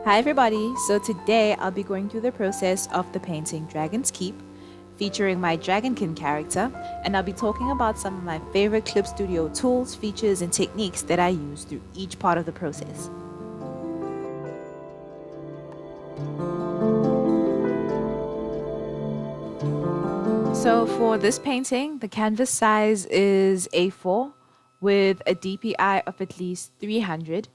Hi everybody, so today I'll be going through the process of the painting Dragon's Keep, featuring my Dragonkin character, and I'll be talking about some of my favorite Clip Studio tools, features, and techniques that I use through each part of the process. So for this painting, the canvas size is A4 with a DPI of at least 300,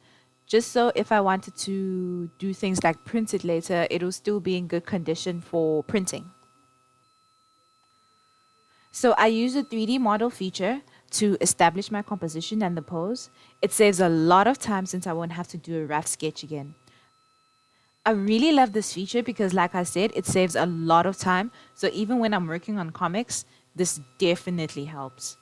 just so if I wanted to do things like print it later, it'll still be in good condition for printing. So I use the 3D model feature to establish my composition and the pose. It saves a lot of time since I won't have to do a rough sketch again. I really love this feature because, like I said, it saves a lot of time. So even when I'm working on comics, this definitely helps.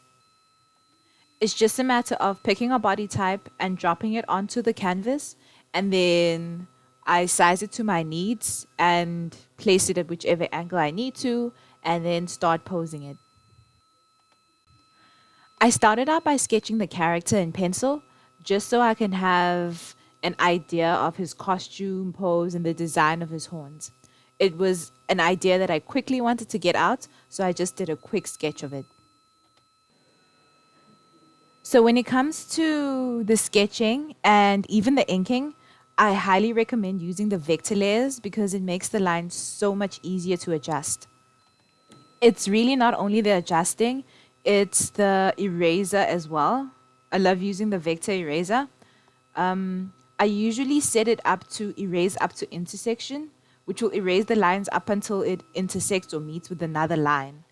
It's just a matter of picking a body type and dropping it onto the canvas, and then I size it to my needs and place it at whichever angle I need to, and then start posing it. I started out by sketching the character in pencil just so I can have an idea of his costume, pose, and the design of his horns. It was an idea that I quickly wanted to get out, so I just did a quick sketch of it. So when it comes to the sketching and even the inking, I highly recommend using the vector layers because it makes the lines so much easier to adjust. It's really not only the adjusting, it's the eraser as well. I love using the vector eraser. I usually set it up to erase up to intersection, which will erase the lines up until it intersects or meets with another line.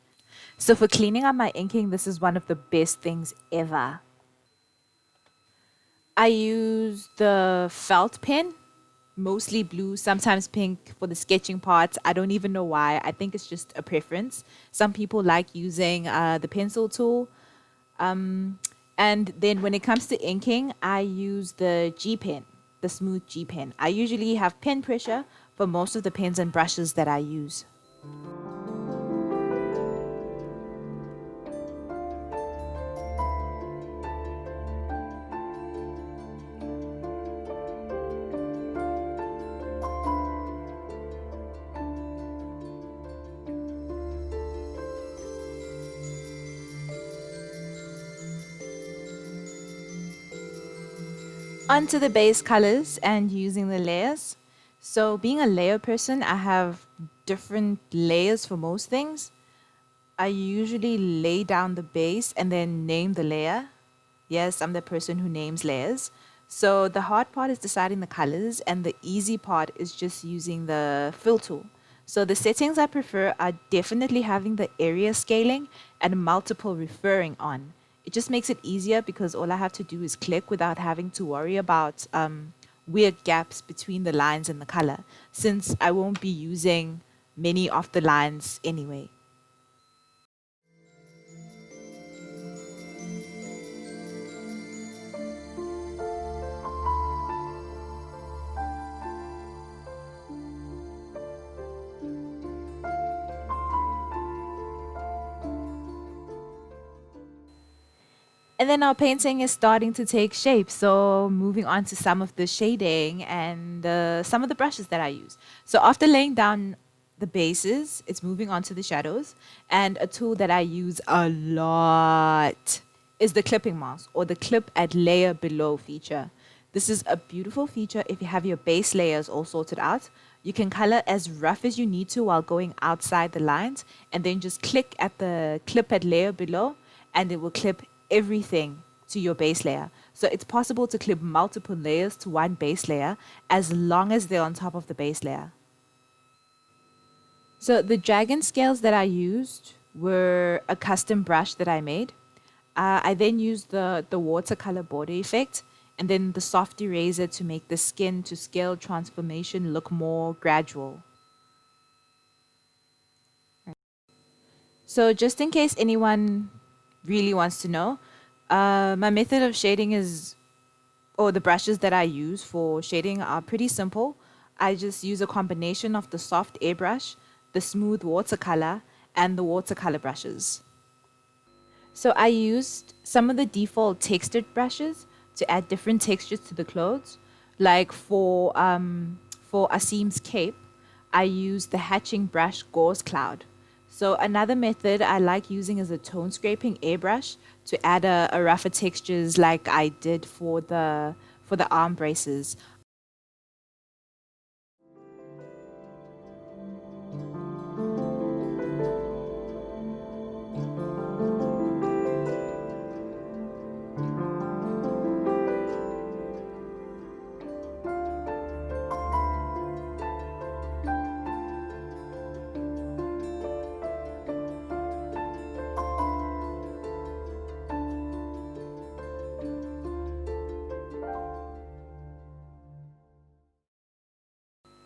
So for cleaning up my inking, this is one of the best things ever. I use the felt pen, mostly blue, sometimes pink for the sketching parts. I don't even know why. I think it's just a preference. Some people like using the pencil tool. And then when it comes to inking, I use the G pen, the smooth G pen. I usually have pen pressure for most of the pens and brushes that I use. Onto the base colors and using the layers. So being a layer person, I have different layers for most things. I usually lay down the base and then name the layer. Yes, I'm the person who names layers. So the hard part is deciding the colors, and the easy part is just using the fill tool. So the settings I prefer are definitely having the area scaling and multiple referring on. It just makes it easier because all I have to do is click without having to worry about weird gaps between the lines and the color, since I won't be using many of the lines anyway. And then our painting is starting to take shape. So moving on to some of the shading and some of the brushes that I use. So after laying down the bases, it's moving on to the shadows. And a tool that I use a lot is the clipping mask, or the clip at layer below feature. This is a beautiful feature if you have your base layers all sorted out. You can color as rough as you need to while going outside the lines, and then just click at the clip at layer below, and it will clip everything to your base layer. So it's possible to clip multiple layers to one base layer as long as they're on top of the base layer. So the dragon scales that I used were a custom brush that I made. I then used the watercolor border effect and then the soft eraser to make the skin to scale transformation look more gradual. So just in case anyone really wants to know, my method of shading is, or the brushes that I use for shading are pretty simple. I just use a combination of the soft airbrush, the smooth watercolor, and the watercolor brushes. So I used some of the default textured brushes to add different textures to the clothes. Like for Aasim's cape, I use the Hatching Brush Gauze Cloud. So another method I like using is a tone scraping airbrush to add a rougher textures like I did for the arm braces.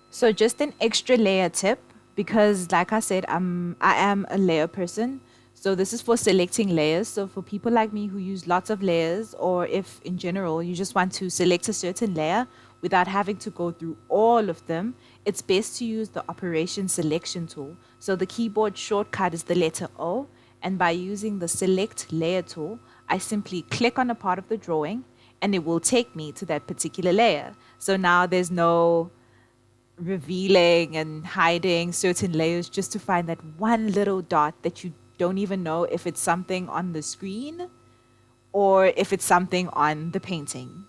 So just an extra layer tip because like I said, I am a layer person. So this is for selecting layers. So for people like me who use lots of layers, or if in general you just want to select a certain layer without having to go through all of them, it's best to use the operation selection tool. So the keyboard shortcut is the letter O, and by using the select layer tool, I simply click on a part of the drawing and it will take me to that particular layer. So now there's no revealing and hiding certain layers just to find that one little dot that you don't even know if it's something on the screen or if it's something on the painting.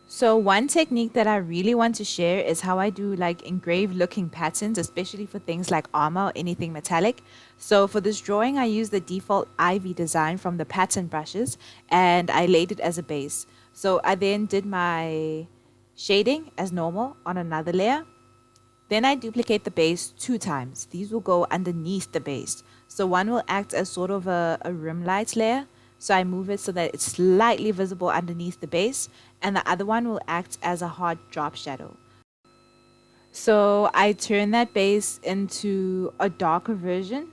So one technique that I really want to share is how I do like engraved looking patterns, especially for things like armor or anything metallic. So for this drawing, I used the default ivy design from the pattern brushes and I laid it as a base. So I then did my shading as normal on another layer. Then I duplicate the base 2 times. These will go underneath the base. So one will act as sort of a rim light layer. So I move it so that it's slightly visible underneath the base. And the other one will act as a hard drop shadow. So I turn that base into a darker version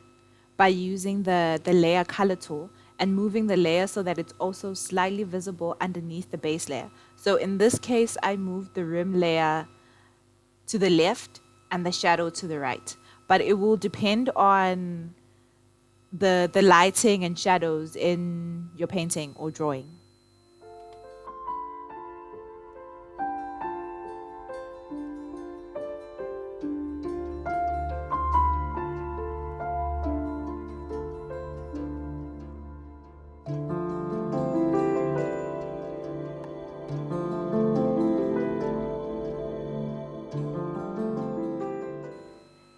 by using the layer color tool and moving the layer so that it's also slightly visible underneath the base layer. So in this case, I moved the rim layer to the left and the shadow to the right. But it will depend on the lighting and shadows in your painting or drawing.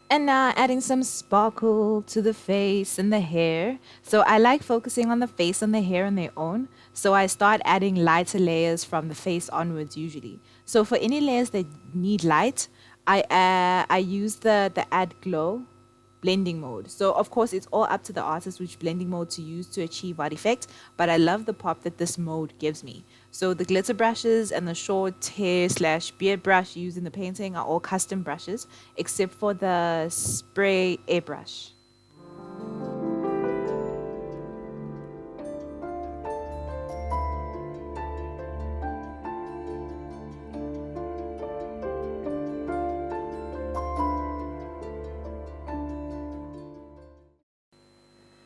And now adding some sparkle to the face and the hair. So I like focusing on the face and the hair on their own. So I start adding lighter layers from the face onwards usually. So for any layers that need light, I use the add glow blending mode. So of course it's all up to the artist which blending mode to use to achieve what effect, but I love the pop that this mode gives me. So the glitter brushes and the short hair / beard brush used in the painting are all custom brushes except for the spray airbrush.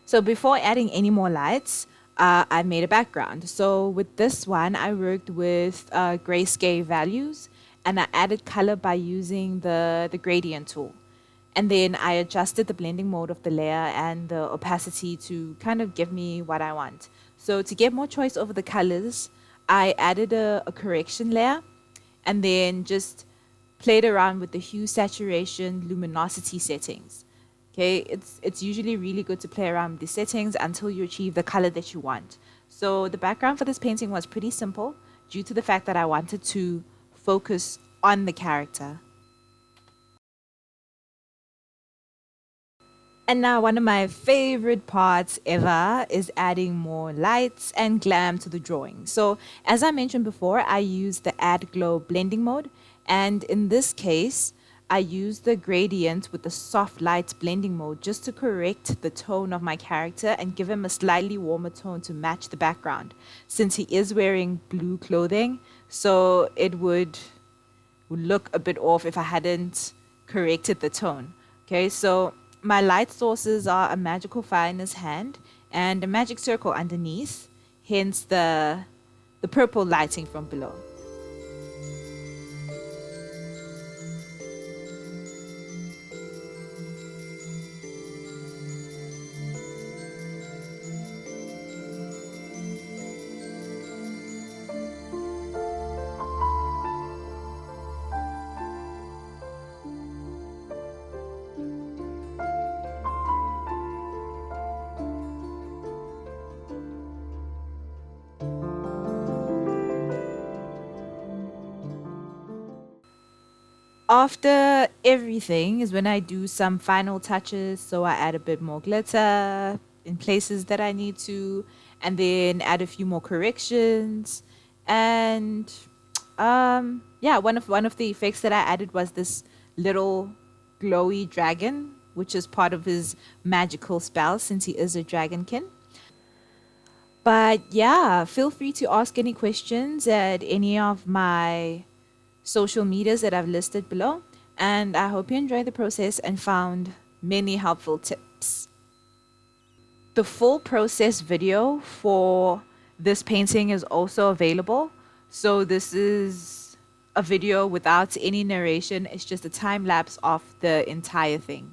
So before adding any more lights, I made a background. So with this one, I worked with grayscale values and I added color by using the gradient tool. And then I adjusted the blending mode of the layer and the opacity to kind of give me what I want. So to get more choice over the colors, I added a correction layer and then just played around with the hue, saturation, luminosity settings. Okay, it's usually really good to play around with the settings until you achieve the color that you want. So the background for this painting was pretty simple due to the fact that I wanted to focus on the character. And now one of my favorite parts ever is adding more lights and glam to the drawing. So as I mentioned before, I use the add glow blending mode. And in this case, I use the gradient with the soft light blending mode just to correct the tone of my character and give him a slightly warmer tone to match the background since he is wearing blue clothing. So it would look a bit off if I hadn't corrected the tone. Okay, so my light sources are a magical fire in his hand and a magic circle underneath, hence the purple lighting from below. After everything is when I do some final touches. So I add a bit more glitter in places that I need to, and then add a few more corrections. And yeah, one of the effects that I added was this little glowy dragon, which is part of his magical spell since he is a dragonkin. But yeah, feel free to ask any questions at any of my social medias that I've listed below. And I hope you enjoyed the process and found many helpful tips. The full process video for this painting is also available. So this is a video without any narration. It's just a time lapse of the entire thing.